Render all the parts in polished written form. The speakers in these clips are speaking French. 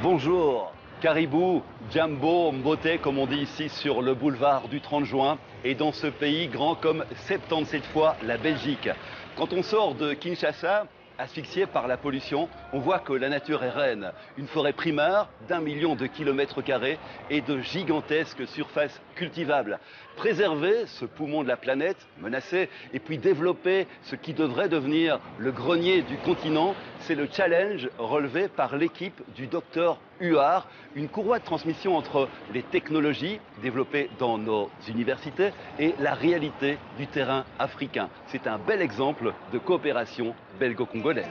Bonjour, Caribou, Jumbo, Mbote, comme on dit ici sur le boulevard du 30 juin, et dans ce pays grand comme 77 fois la Belgique. Quand on sort de Kinshasa, asphyxié par la pollution, on voit que la nature est reine. Une forêt primaire d'1 million de kilomètres carrés et de gigantesques surfaces cultivables. Préserver ce poumon de la planète, menacé, et puis développer ce qui devrait devenir le grenier du continent, c'est le challenge relevé par l'équipe du docteur Huard, une courroie de transmission entre les technologies développées dans nos universités et la réalité du terrain africain. C'est un bel exemple de coopération belgo-congolaise.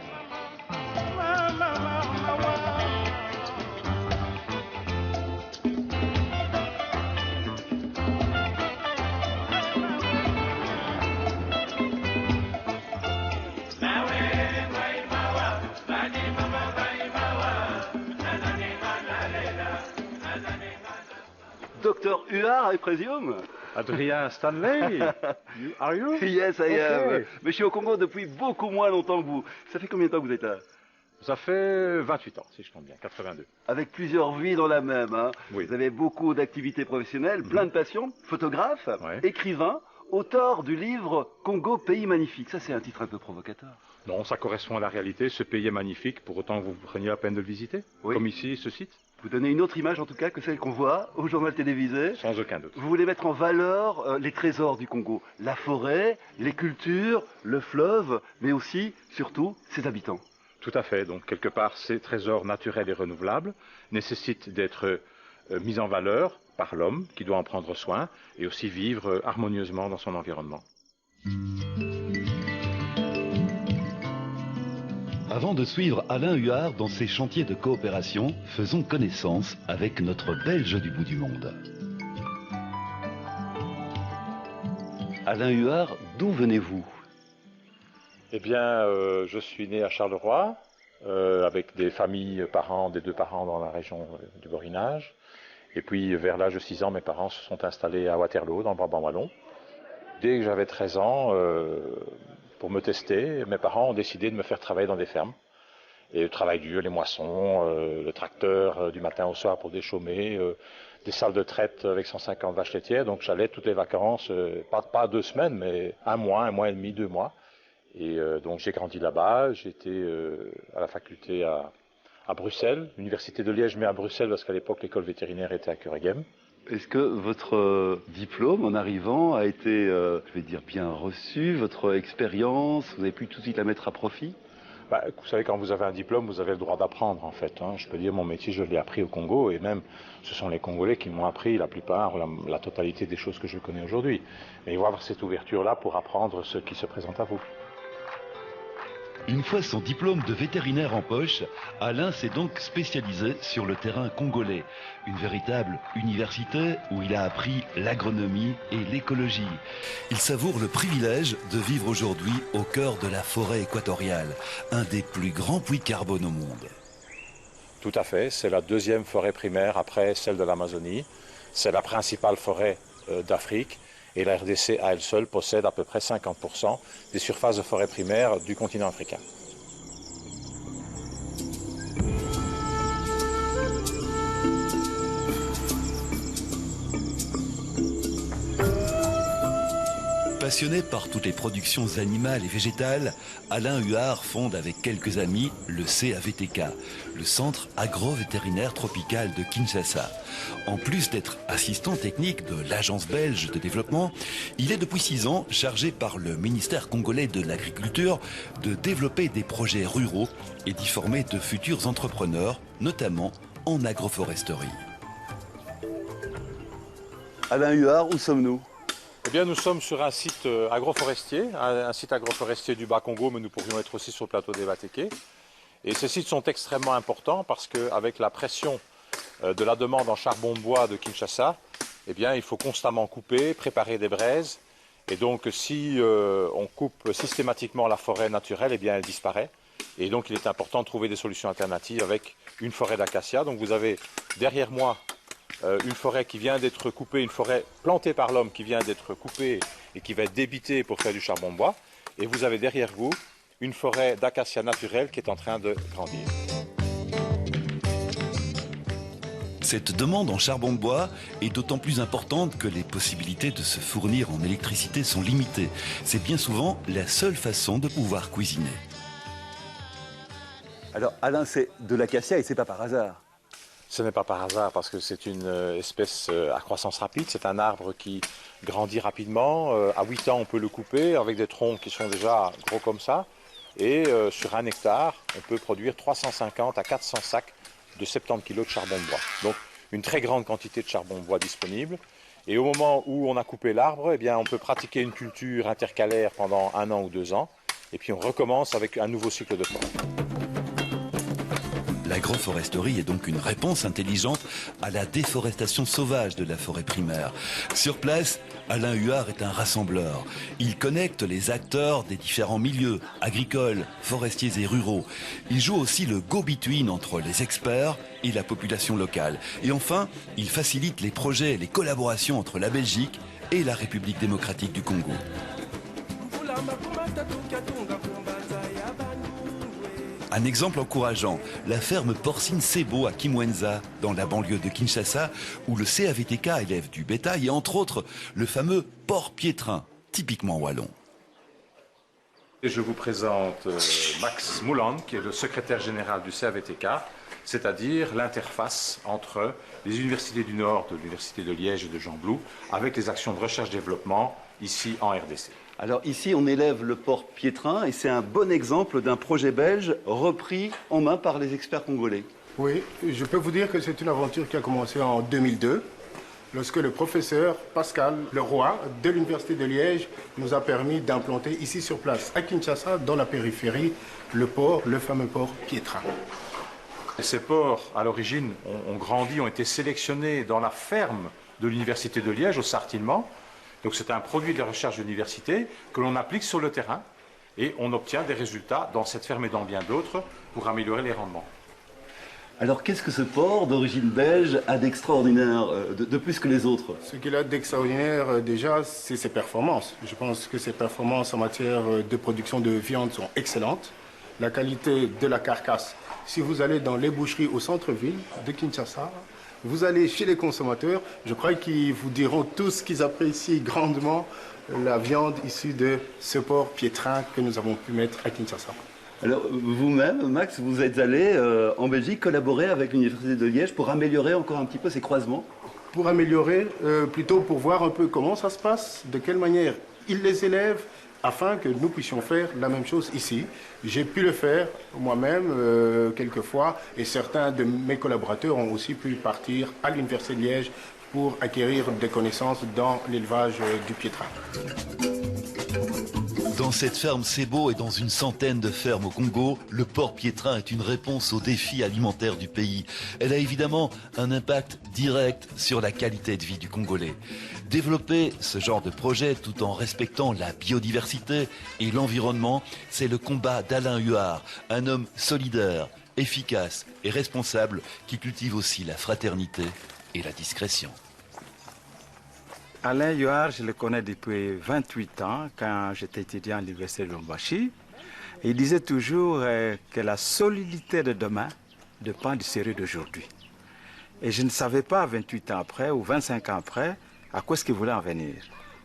Dr. Huard, I presume? Adrien Stanley, are you? Yes, I am. Mais je suis au Congo depuis beaucoup moins longtemps que vous. Ça fait combien de temps que vous êtes là? Ça fait 28 ans, si je compte bien, 82. Avec plusieurs vies dans la même. Hein. Oui. Vous avez beaucoup d'activités professionnelles, plein de passions. Photographe, Ouais. écrivain, auteur du livre Congo, pays magnifique. Ça, c'est un titre un peu provocateur. Non, ça correspond à la réalité. Ce pays est magnifique, pour autant que vous preniez la peine de le visiter. Oui. Comme ici, ce site. Vous donnez une autre image, en tout cas, que celle qu'on voit au journal télévisé. Sans aucun doute. Vous voulez mettre en valeur les trésors du Congo. La forêt, les cultures, le fleuve, mais aussi, surtout, ses habitants. Tout à fait. Donc, quelque part, ces trésors naturels et renouvelables nécessitent d'être mis en valeur par l'homme, qui doit en prendre soin, et aussi vivre harmonieusement dans son environnement. Avant de suivre Alain Huard dans ses chantiers de coopération, faisons connaissance avec notre Belge du bout du monde. Alain Huard, d'où venez-vous? Eh bien, je suis né à Charleroi, avec des familles, parents, des deux parents dans la région du Borinage. Et puis, vers l'âge de 6 ans, mes parents se sont installés à Waterloo, dans le Brabant wallon. Dès que j'avais 13 ans, pour me tester, mes parents ont décidé de me faire travailler dans des fermes. Et le travail dur, les moissons, le tracteur du matin au soir pour déchaumer, des salles de traite avec 150 vaches laitières. Donc j'allais toutes les vacances, pas 2 semaines, mais 1 mois et demi, 2 mois. Et donc j'ai grandi là-bas, j'étais à la faculté à Bruxelles, l'université de Liège, mais à Bruxelles parce qu'à l'époque l'école vétérinaire était à Kuregem. Est-ce que votre diplôme, en arrivant, a été, je vais dire, bien reçu? Votre expérience, vous avez pu tout de suite la mettre à profit? Vous savez, quand vous avez un diplôme, vous avez le droit d'apprendre, en fait. Hein. Je peux dire, mon métier, je l'ai appris au Congo, et même, ce sont les Congolais qui m'ont appris la plupart, la totalité des choses que je connais aujourd'hui. Mais il faut avoir cette ouverture-là pour apprendre ce qui se présente à vous. Une fois son diplôme de vétérinaire en poche, Alain s'est donc spécialisé sur le terrain congolais. Une véritable université où il a appris l'agronomie et l'écologie. Il savoure le privilège de vivre aujourd'hui au cœur de la forêt équatoriale, un des plus grands puits de carbone au monde. Tout à fait, c'est la 2e forêt primaire après celle de l'Amazonie. C'est la principale forêt d'Afrique. Et la RDC à elle seule possède à peu près 50% des surfaces de forêt primaire du continent africain. Passionné par toutes les productions animales et végétales, Alain Huard fonde avec quelques amis le CAVTK, le Centre agro-vétérinaire tropical de Kinshasa. En plus d'être assistant technique de l'Agence belge de développement, il est depuis 6 ans chargé par le ministère congolais de l'Agriculture de développer des projets ruraux et d'y former de futurs entrepreneurs, notamment en agroforesterie. Alain Huard, où sommes-nous? Eh bien, nous sommes sur un site agroforestier, un site agroforestier du Bas-Congo, mais nous pourrions être aussi sur le plateau des Vatéké. Et ces sites sont extrêmement importants parce qu'avec la pression de la demande en charbon-bois de Kinshasa, eh bien, il faut constamment couper, préparer des braises. Et donc, si on coupe systématiquement la forêt naturelle, eh bien, elle disparaît. Et donc, il est important de trouver des solutions alternatives avec une forêt d'acacia. Donc, vous avez derrière moi une forêt qui vient d'être coupée, une forêt plantée par l'homme qui vient d'être coupée et qui va être débitée pour faire du charbon de bois. Et vous avez derrière vous une forêt d'acacia naturelle qui est en train de grandir. Cette demande en charbon de bois est d'autant plus importante que les possibilités de se fournir en électricité sont limitées. C'est bien souvent la seule façon de pouvoir cuisiner. Alors Alain, c'est de l'acacia et c'est pas par hasard. Ce n'est pas par hasard parce que c'est une espèce à croissance rapide. C'est un arbre qui grandit rapidement. À 8 ans, on peut le couper avec des troncs qui sont déjà gros comme ça. Et sur 1 hectare, on peut produire 350 à 400 sacs de 70 kg de charbon de bois. Donc une très grande quantité de charbon de bois disponible. Et au moment où on a coupé l'arbre, eh bien, on peut pratiquer une culture intercalaire pendant 1 an ou 2 ans. Et puis on recommence avec un nouveau cycle de plante. L'agroforesterie est donc une réponse intelligente à la déforestation sauvage de la forêt primaire. Sur place, Alain Huard est un rassembleur. Il connecte les acteurs des différents milieux, agricoles, forestiers et ruraux. Il joue aussi le go-between entre les experts et la population locale. Et enfin, il facilite les projets et les collaborations entre la Belgique et la République démocratique du Congo. Un exemple encourageant, la ferme porcine Sebo à Kimwenza, dans la banlieue de Kinshasa, où le CAVTK élève du bétail et entre autres le fameux porc piétrin, typiquement wallon. Et je vous présente Max Mouland, qui est le secrétaire général du CAVTK, c'est-à-dire l'interface entre les universités du Nord, de l'université de Liège et de Jean Blou, avec les actions de recherche-développement ici en RDC. Alors ici, on élève le porc piétrin et c'est un bon exemple d'un projet belge repris en main par les experts congolais. Oui, je peux vous dire que c'est une aventure qui a commencé en 2002, lorsque le professeur Pascal Leroy de l'Université de Liège nous a permis d'implanter ici sur place, à Kinshasa, dans la périphérie, le fameux porc piétrin. Ces porcs, à l'origine, ont grandi, ont été sélectionnés dans la ferme de l'Université de Liège, au Sartillement. Donc c'est un produit de la recherche d'université que l'on applique sur le terrain et on obtient des résultats dans cette ferme et dans bien d'autres pour améliorer les rendements. Alors qu'est-ce que ce porc d'origine belge a d'extraordinaire, de plus que les autres? Ce qu'il a d'extraordinaire déjà, c'est ses performances. Je pense que ses performances en matière de production de viande sont excellentes. La qualité de la carcasse, si vous allez dans les boucheries au centre-ville de Kinshasa, vous allez chez les consommateurs, je crois qu'ils vous diront tous qu'ils apprécient grandement la viande issue de ce porc piétrin que nous avons pu mettre à Kinshasa. Alors vous-même, Max, vous êtes allé en Belgique collaborer avec l'Université de Liège pour améliorer encore un petit peu ces croisements? Pour améliorer, plutôt pour voir un peu comment ça se passe, de quelle manière ils les élèvent, afin que nous puissions faire la même chose ici. J'ai pu le faire moi-même quelquefois et certains de mes collaborateurs ont aussi pu partir à l'Université de Liège pour acquérir des connaissances dans l'élevage du piétrin. Dans cette ferme Sebo et dans une centaine de fermes au Congo, le porc piétrin est une réponse aux défis alimentaires du pays. Elle a évidemment un impact direct sur la qualité de vie du Congolais. Développer ce genre de projet tout en respectant la biodiversité et l'environnement, c'est le combat d'Alain Huard, un homme solidaire, efficace et responsable qui cultive aussi la fraternité et la discrétion. Alain Huard, je le connais depuis 28 ans, quand j'étais étudiant à l'université de Lubumbashi. Il disait toujours que la solidité de demain dépend du sérieux d'aujourd'hui. Et je ne savais pas 28 ans après ou 25 ans après à quoi est-ce qu'il voulait en venir.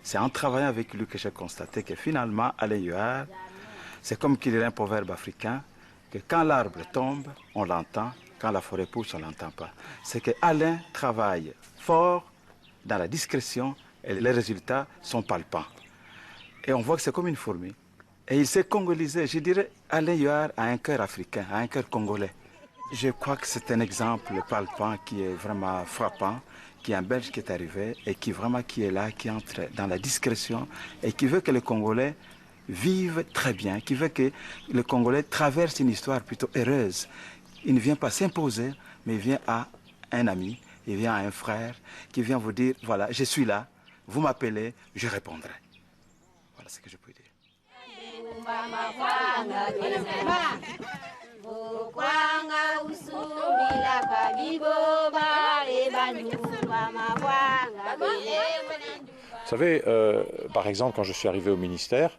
C'est en travaillant avec lui que j'ai constaté que finalement, Alain Huard, c'est comme qu'il y a un proverbe africain, que quand l'arbre tombe, on l'entend, quand la forêt pousse, on ne l'entend pas. C'est que Alain travaille fort dans la discrétion et les résultats sont palpants. Et on voit que c'est comme une fourmi. Et il s'est congolisé. Je dirais, Alain Huard a un cœur africain, a un cœur congolais. Je crois que c'est un exemple palpant qui est vraiment frappant, qui est un Belge qui est arrivé et qui vraiment qui est là, qui entre dans la discrétion et qui veut que les Congolais vivent très bien, qui veut que le Congolais traverse une histoire plutôt heureuse. Il ne vient pas s'imposer, mais il vient à un ami, il vient à un frère qui vient vous dire, voilà, je suis là, vous m'appelez, je répondrai. Voilà ce que je peux dire. Vous savez, par exemple, quand je suis arrivé au ministère,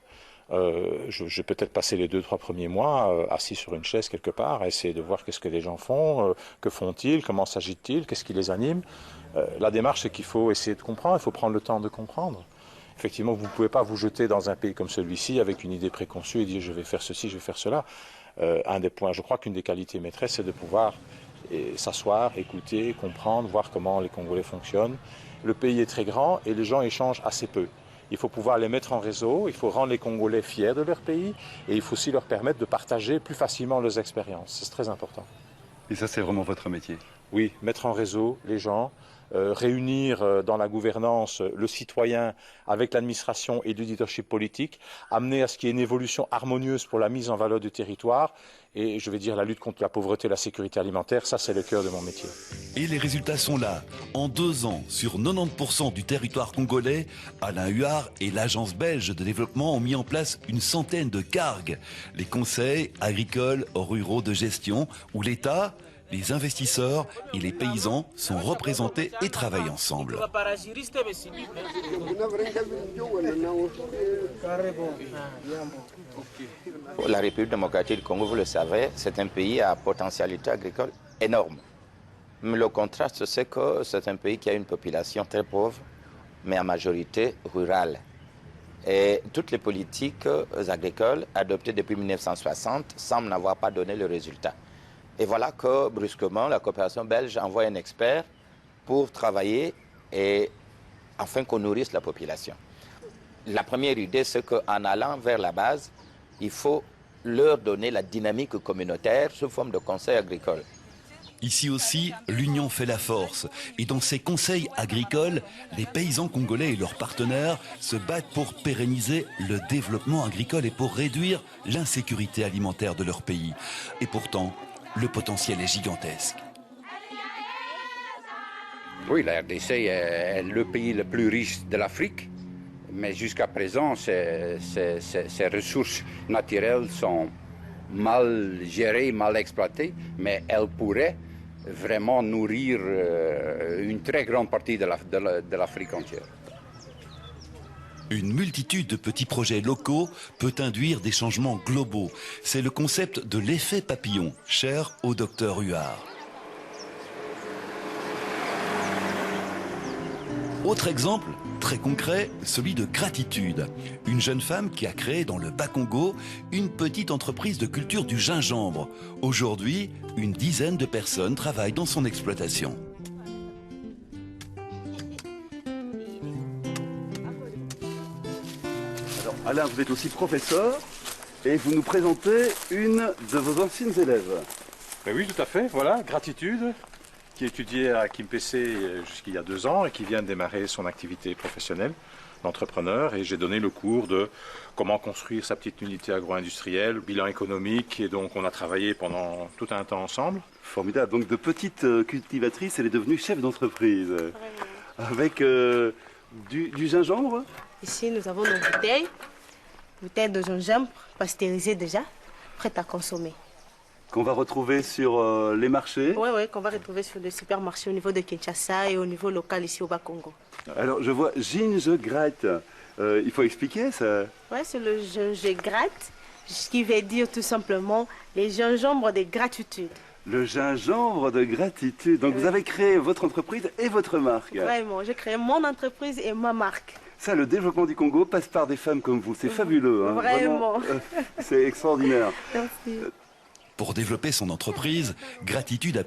Je vais peut-être passer les 2-3 premiers mois assis sur une chaise quelque part, à essayer de voir qu'est-ce que les gens font, que font-ils, comment s'agitent-ils, qu'est-ce qui les anime. La démarche, c'est qu'il faut essayer de comprendre, il faut prendre le temps de comprendre. Effectivement, vous ne pouvez pas vous jeter dans un pays comme celui-ci avec une idée préconçue et dire je vais faire ceci, je vais faire cela. Un des points, je crois qu'une des qualités maîtresses, c'est de pouvoir s'asseoir, écouter, comprendre, voir comment les Congolais fonctionnent. Le pays est très grand et les gens échangent assez peu. Il faut pouvoir les mettre en réseau, il faut rendre les Congolais fiers de leur pays et il faut aussi leur permettre de partager plus facilement leurs expériences. C'est très important. Et ça, c'est vraiment votre métier? Oui, mettre en réseau les gens, réunir dans la gouvernance le citoyen avec l'administration et le leadership politique, amener à ce qu'il y ait une évolution harmonieuse pour la mise en valeur du territoire et, je vais dire, la lutte contre la pauvreté et la sécurité alimentaire, ça c'est le cœur de mon métier. Et les résultats sont là. En 2 ans, sur 90% du territoire congolais, Alain Huard et l'Agence belge de développement ont mis en place une centaine de CARG, les conseils agricoles ruraux de gestion, où l'État, les investisseurs et les paysans sont représentés et travaillent ensemble. La République démocratique du Congo, vous le savez, c'est un pays à potentialité agricole énorme. Mais le contraste, c'est que c'est un pays qui a une population très pauvre, mais en majorité rurale. Et toutes les politiques agricoles adoptées depuis 1960 semblent n'avoir pas donné le résultat. Et voilà que, brusquement, la coopération belge envoie un expert pour travailler et afin qu'on nourrisse la population. La première idée, c'est qu'en allant vers la base, il faut leur donner la dynamique communautaire sous forme de conseils agricoles. Ici aussi, l'union fait la force. Et dans ces conseils agricoles, les paysans congolais et leurs partenaires se battent pour pérenniser le développement agricole et pour réduire l'insécurité alimentaire de leur pays. Et pourtant, le potentiel est gigantesque. Oui, la RDC est le pays le plus riche de l'Afrique, mais jusqu'à présent, ses ressources naturelles sont mal gérées, mal exploitées, mais elles pourraient vraiment nourrir une très grande partie de l'Afrique entière. Une multitude de petits projets locaux peut induire des changements globaux. C'est le concept de l'effet papillon, cher au docteur Huard. Autre exemple, très concret, celui de Gratitude. Une jeune femme qui a créé dans le Bas-Congo une petite entreprise de culture du gingembre. Aujourd'hui, une dizaine de personnes travaillent dans son exploitation. Alain, vous êtes aussi professeur et vous nous présentez une de vos anciennes élèves. Ben oui, tout à fait. Voilà, Gratitude, qui étudiait à Kimpese jusqu'il y a 2 ans et qui vient de démarrer son activité professionnelle d'entrepreneur. Et j'ai donné le cours de comment construire sa petite unité agro-industrielle, bilan économique. Et donc, on a travaillé pendant tout un temps ensemble. Formidable. Donc, de petite cultivatrice, elle est devenue chef d'entreprise. Avec du gingembre. Ici, nous avons nos bouteilles de gingembre pasteurisées déjà, prêtes à consommer. Qu'on va retrouver sur les marchés. Oui, qu'on va retrouver sur les supermarchés au niveau de Kinshasa et au niveau local ici au Bas-Congo. Alors, je vois gingegratte. Il faut expliquer ça. Oui, c'est le gingegratte, ce qui veut dire tout simplement les gingembres de gratitude. Le gingembre de gratitude. Donc, vous avez créé votre entreprise et votre marque. Vraiment, j'ai créé mon entreprise et ma marque. Ça, le développement du Congo passe par des femmes comme vous. C'est fabuleux. Hein. Vraiment. C'est extraordinaire. Merci. Pour développer son entreprise, Gratitude a